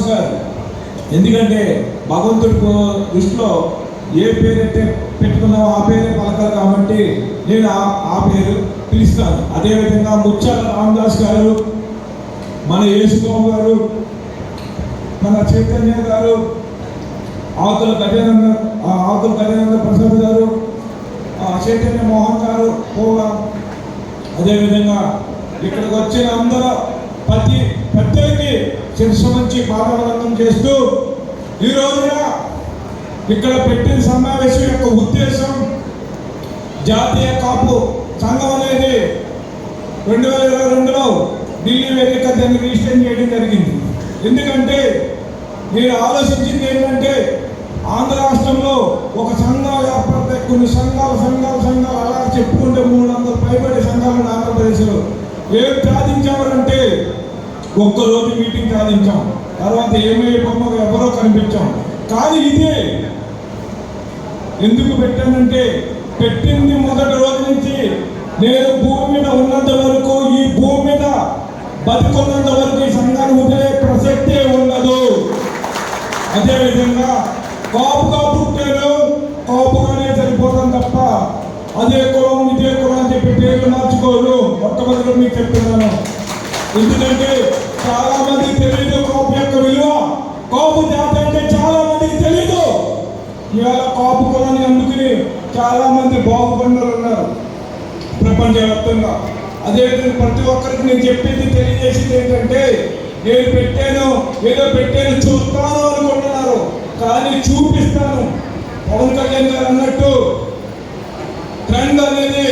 రామదాస్ గారు. ఎందుకంటే భగవంతుడి దృష్టిలో ఏ పేరైతే పెట్టుకున్నామో ఆ పేరే పలకాలి కాబట్టి నేను ఆ పేరు పిలుస్తాను. అదేవిధంగా ముత్యాల రామదాస్ గారు, మన యేసుబాబు గారు, మన చైతన్య గారు, ఆకుల గజానంద ప్రసాద్ గారు, చైతన్య మోహన్ గారు పోగా, అదేవిధంగా ఇక్కడికి వచ్చిన అందరూ ప్రతి పెద్దలకి శిరస్సు నుంచి పాదవందనం చేస్తూ ఈ రోజున ఇక్కడ పెట్టిన సమావేశం యొక్క ఉద్దేశం జాతీయ కాపు సంఘం అనేది 2022లో ఢిల్లీ వేదిక దాన్ని రిజిస్టర్ చేయడం జరిగింది. ఎందుకంటే నేను ఆలోచించింది ఏంటంటే ఆంధ్ర రాష్ట్రంలో ఒక సంఘం ఏర్పడితే కొన్ని సంఘాలు అలా చెప్పుకుంటే 300 పైబడి సంఘాలను ఆంధ్రప్రదేశ్లో ఏం సాధించామంటే ఒక్కరోజు మీటింగ్ సాధించాం, తర్వాత ఏమైపోమో ఎవరో కనిపించాం. కానీ ఇదే ఎందుకు పెట్టానంటే పెట్టింది మొదటి రోజు నుంచి నేను భూమి మీద ఉన్నంత వరకు, ఈ భూమి మీద బతుకున్నంత వరకు ఈ సంఘాన్ని వదిలే ప్రసక్తే ఉండదు. అదేవిధంగా కాపుగా పుట్టాను, కాపుగానే సరిపోతాం తప్ప అదే కులం ఇదే కులం అని చెప్పి పేర్లు మార్చుకోరు. మొట్టమొదటి మీకు చెప్తున్నాను. ఎందుకంటే చాలా మందికి తెలియదు కాపు యొక్క విలువ, కాపు జాతి అంటే చాలా మందికి తెలియదు. ఇవాళ కాపు కులాన్ని అందుకుని చాలా మంది బాగుపడిన ఉన్నారు ప్రపంచవ్యాప్తంగా. అదేవిధంగా ప్రతి ఒక్కరికి నేను చెప్పింది తెలియజేసింది ఏంటంటే నేను పెట్టాను ఏదో పెట్టాను చూస్తాను అనుకుంటున్నారు, కానీ చూపిస్తాను. పవన్ కళ్యాణ్ గారు అన్నట్టు ట్రెండ్ అనేది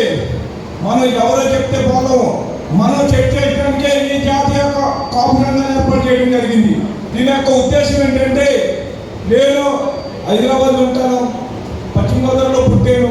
మనం ఎవరో చెప్తే పోదాము, మనం చెక్ చేయడానికే ఈ జాతీయ కాపు సంఘాన్ని ఏర్పాటు చేయడం జరిగింది. దీని యొక్క ఉద్దేశం ఏంటంటే నేను హైదరాబాద్ ఉంటాను, పశ్చిమ గోదావరిలో పుట్టాను,